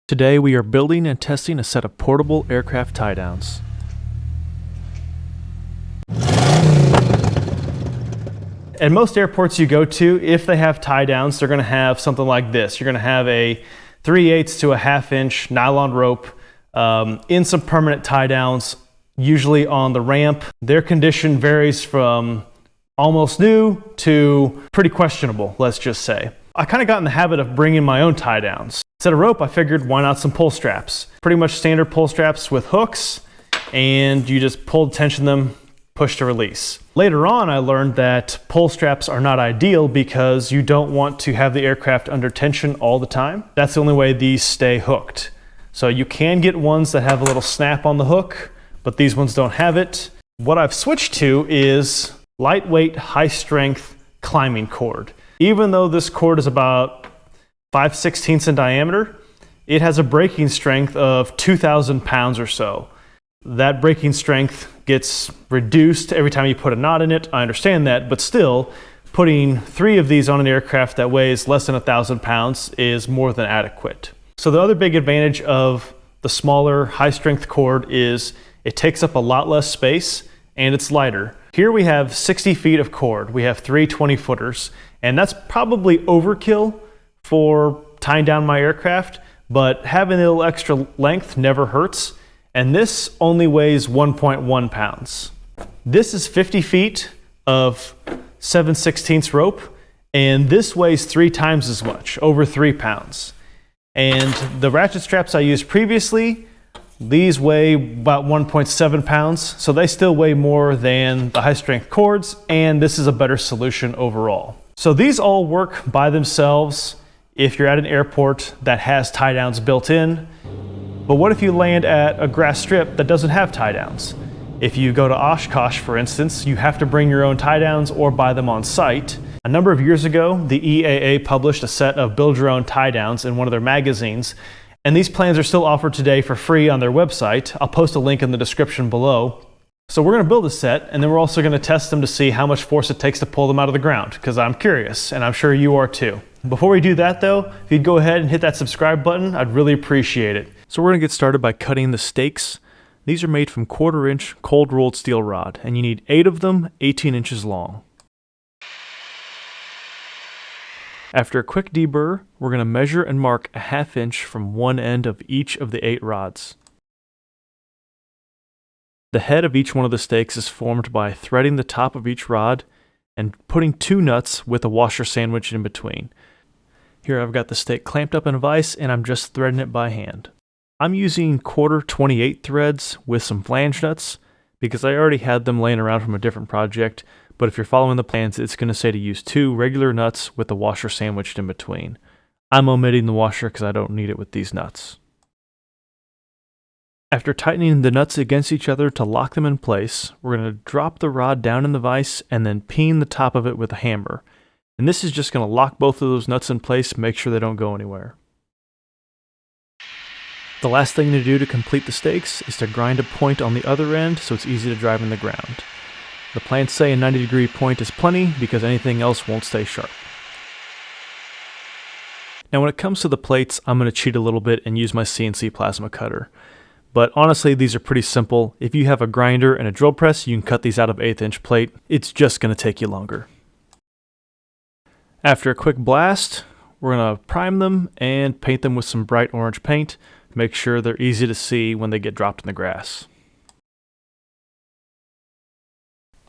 Today we are building and testing a set of portable aircraft tie-downs. At most airports you go to, if they have tie-downs, they're going to have something like this. You're going to have a 3/8 to a 1/2 inch nylon rope in some permanent tie-downs, usually on the ramp. Their condition varies from almost new to pretty questionable, let's just say. I kind of got in the habit of bringing my own tie-downs. Instead of rope, I figured why not some pull straps. Pretty much standard pull straps with hooks, and you just pull, tension them, push to release. Later on, I learned that pull straps are not ideal because you don't want to have the aircraft under tension all the time. That's the only way these stay hooked. So you can get ones that have a little snap on the hook, but these ones don't have it. What I've switched to is lightweight, high-strength climbing cord. Even though this cord is about 5/16 in diameter, it has a breaking strength of 2,000 pounds or so. That breaking strength gets reduced every time you put a knot in it. I understand that, but still, putting 3 of these on an aircraft that weighs less than 1,000 pounds is more than adequate. So the other big advantage of the smaller, high-strength cord is it takes up a lot less space and it's lighter. Here we have 60 feet of cord. We have 3 20-footers, and that's probably overkill for tying down my aircraft, but having a little extra length never hurts. And this only weighs 1.1 pounds. This is 50 feet of 7/16 rope, and this weighs 3 times as much, over 3 pounds. And the ratchet straps I used previously, these weigh about 1.7 pounds, so they still weigh more than the high-strength cords, and this is a better solution overall. So these all work by themselves if you're at an airport that has tie-downs built in. But what if you land at a grass strip that doesn't have tie-downs? If you go to Oshkosh, for instance, you have to bring your own tie-downs or buy them on site. A number of years ago, the EAA published a set of build-your-own tie-downs in one of their magazines, and these plans are still offered today for free on their website. I'll post a link in the description below. So we're going to build a set, and then we're also going to test them to see how much force it takes to pull them out of the ground, because I'm curious, and I'm sure you are too. Before we do that though, if you'd go ahead and hit that subscribe button, I'd really appreciate it. So we're going to get started by cutting the stakes. These are made from 1/4 inch cold rolled steel rod, and you need 8 of them, 18 inches long. After a quick deburr, we're going to measure and mark a 1/2 inch from one end of each of the 8 rods. The head of each one of the stakes is formed by threading the top of each rod and putting 2 nuts with a washer sandwich in between. Here I've got the stake clamped up in a vise, and I'm just threading it by hand. I'm using 1/4 28 threads with some flange nuts because I already had them laying around from a different project, but if you're following the plans, it's going to say to use 2 regular nuts with the washer sandwiched in between. I'm omitting the washer because I don't need it with these nuts. After tightening the nuts against each other to lock them in place, we're going to drop the rod down in the vise and then peen the top of it with a hammer. And this is just going to lock both of those nuts in place, make sure they don't go anywhere. The last thing to do to complete the stakes is to grind a point on the other end so it's easy to drive in the ground. The plans say a 90-degree point is plenty because anything else won't stay sharp. Now when it comes to the plates, I'm going to cheat a little bit and use my CNC plasma cutter. But honestly, these are pretty simple. If you have a grinder and a drill press, you can cut these out of 1/8 inch plate. It's just going to take you longer. After a quick blast, we're going to prime them and paint them with some bright orange paint to make sure they're easy to see when they get dropped in the grass.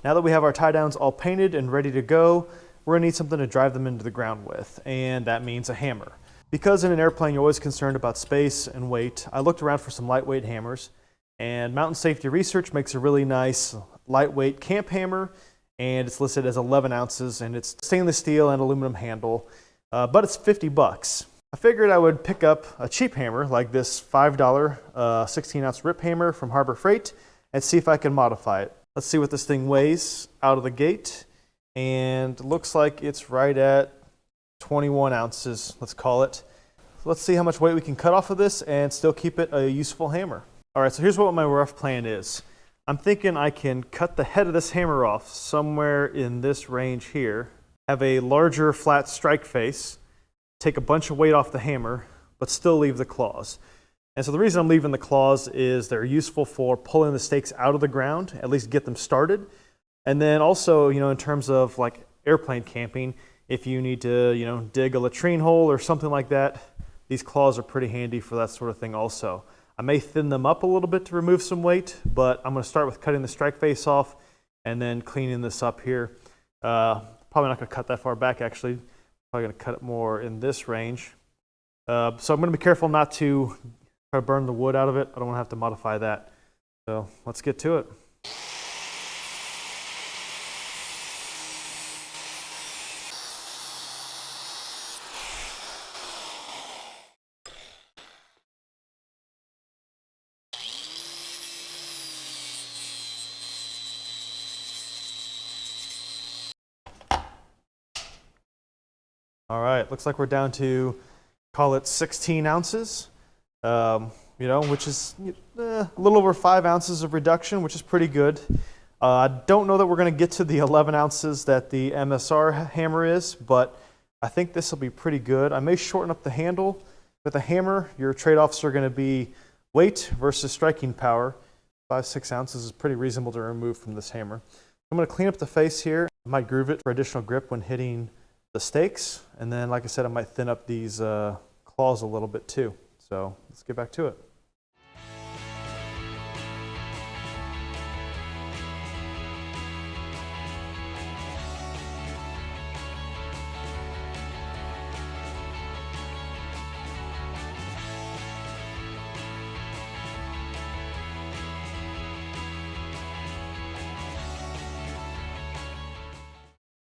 Now that we have our tie-downs all painted and ready to go, we're going to need something to drive them into the ground with, and that means a hammer. Because in an airplane you're always concerned about space and weight, I looked around for some lightweight hammers, and Mountain Safety Research makes a really nice lightweight camp hammer, and it's listed as 11 ounces, and it's stainless steel and aluminum handle, but it's $50. I figured I would pick up a cheap hammer like this $5 16-ounce rip hammer from Harbor Freight and see if I can modify it. Let's see what this thing weighs out of the gate, and it looks like it's right at 21 ounces, let's call it. So let's see how much weight we can cut off of this and still keep it a useful hammer. All right, so here's what my rough plan is. I'm thinking I can cut the head of this hammer off somewhere in this range here, have a larger flat strike face, take a bunch of weight off the hammer, but still leave the claws. And so the reason I'm leaving the claws is they're useful for pulling the stakes out of the ground, at least get them started. And then also, in terms of like airplane camping, if you need to, dig a latrine hole or something like that, these claws are pretty handy for that sort of thing also. I may thin them up a little bit to remove some weight, but I'm going to start with cutting the strike face off and then cleaning this up here. Probably not going to cut that far back, actually. Probably going to cut it more in this range. So I'm going to be careful not to try to burn the wood out of it. I don't want to have to modify that. So let's get to it. All right, looks like we're down to, call it 16 ounces, which is a little over 5 ounces of reduction, which is pretty good. I don't know that we're going to get to the 11 ounces that the MSR hammer is, but I think this will be pretty good. I may shorten up the handle. With a hammer, your trade-offs are going to be weight versus striking power. 5-6 ounces is pretty reasonable to remove from this hammer. I'm going to clean up the face here. I might groove it for additional grip when hitting the stakes, and then like I said, I might thin up these claws a little bit too. So let's get back to it.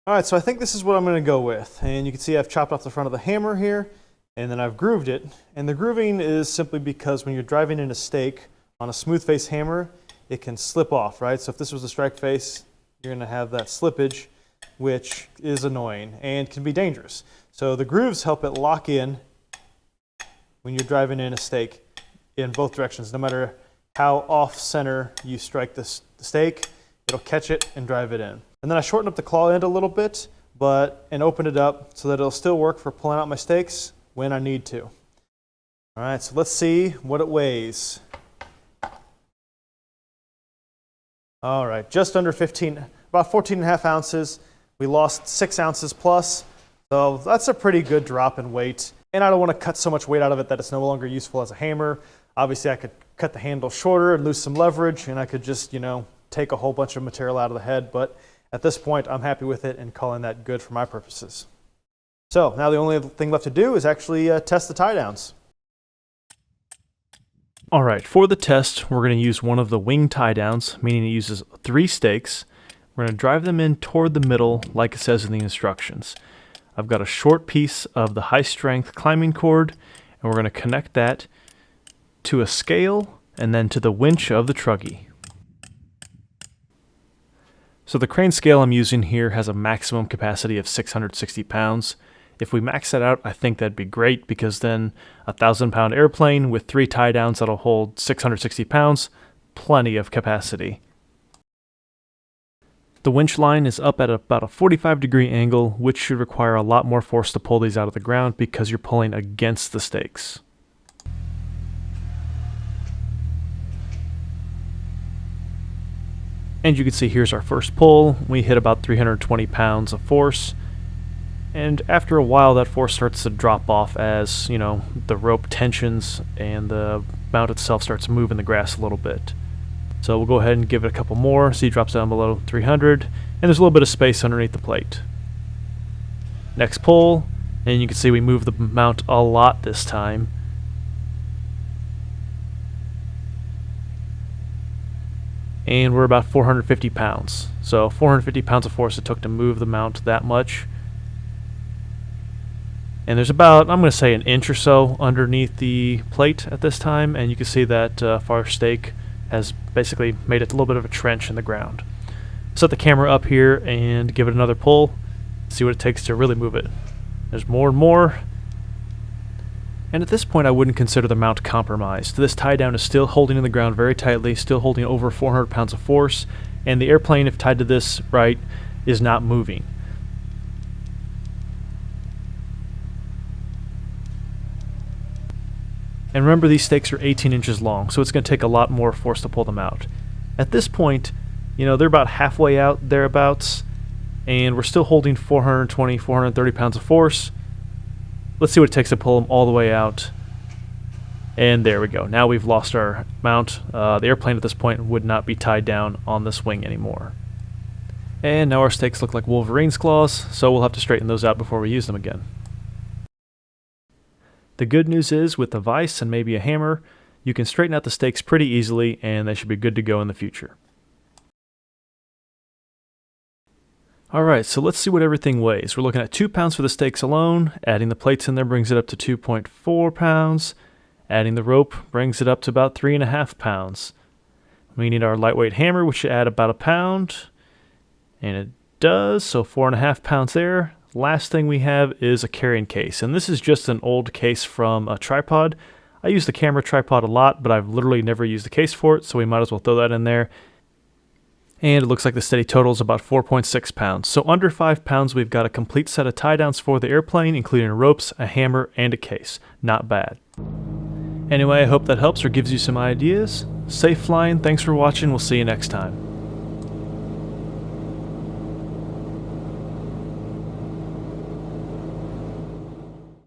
All right, so I think this is what I'm going to go with. And you can see I've chopped off the front of the hammer here, and then I've grooved it. And the grooving is simply because when you're driving in a stake on a smooth face hammer, it can slip off, right? So if this was a strike face, you're going to have that slippage, which is annoying and can be dangerous. So the grooves help it lock in when you're driving in a stake in both directions. No matter how off center you strike the stake, it'll catch it and drive it in. And then I shortened up the claw end a little bit, and opened it up so that it'll still work for pulling out my stakes when I need to. All right, so let's see what it weighs. All right, just under 15, about 14.5 ounces. We lost 6 ounces plus, so that's a pretty good drop in weight. And I don't want to cut so much weight out of it that it's no longer useful as a hammer. Obviously, I could cut the handle shorter and lose some leverage, and I could just, take a whole bunch of material out of the head, but at this point, I'm happy with it and calling that good for my purposes. So now the only thing left to do is actually test the tie downs. All right, for the test, we're going to use one of the wing tie downs, meaning it uses 3 stakes. We're going to drive them in toward the middle like it says in the instructions. I've got a short piece of the high strength climbing cord, and we're going to connect that to a scale and then to the winch of the truggy. So the crane scale I'm using here has a maximum capacity of 660 pounds. If we max that out, I think that'd be great, because then a 1,000-pound airplane with 3 tie downs that'll hold 660 pounds, plenty of capacity. The winch line is up at about a 45-degree angle, which should require a lot more force to pull these out of the ground because you're pulling against the stakes. And you can see here's our first pull. We hit about 320 pounds of force. And after a while, that force starts to drop off as, the rope tensions and the mount itself starts moving the grass a little bit. So we'll go ahead and give it a couple more. See, it drops down below 300, and there's a little bit of space underneath the plate. Next pull, and you can see we move the mount a lot this time. And we're about 450 pounds. So 450 pounds of force it took to move the mount that much. And there's about, I'm going to say, an inch or so underneath the plate at this time, and you can see that far stake has basically made it a little bit of a trench in the ground. Set the camera up here and give it another pull, see what it takes to really move it. There's more and more. And at this point, I wouldn't consider the mount compromised. This tie down is still holding in the ground very tightly, still holding over 400 pounds of force, and the airplane, if tied to this right, is not moving. And remember, these stakes are 18 inches long, so it's going to take a lot more force to pull them out. At this point, you know, they're about halfway out, thereabouts, and we're still holding 420, 430 pounds of force. Let's see what it takes to pull them all the way out. And there we go. Now we've lost our mount. The airplane at this point would not be tied down on this wing anymore. And now our stakes look like Wolverine's claws, so we'll have to straighten those out before we use them again. The good news is, with a vise and maybe a hammer, you can straighten out the stakes pretty easily, and they should be good to go in the future. Alright, so let's see what everything weighs. We're looking at 2 pounds for the stakes alone. Adding the plates in there brings it up to 2.4 pounds. Adding the rope brings it up to about 3.5 pounds. We need our lightweight hammer, which should add about 1 pound. And it does, so 4.5 pounds there. Last thing we have is a carrying case, and this is just an old case from a tripod. I use the camera tripod a lot, but I've literally never used the case for it, so we might as well throw that in there. And it looks like the steady total is about 4.6 pounds. So under 5 pounds, we've got a complete set of tie-downs for the airplane, including ropes, a hammer, and a case. Not bad. Anyway, I hope that helps or gives you some ideas. Safe flying, thanks for watching, we'll see you next time.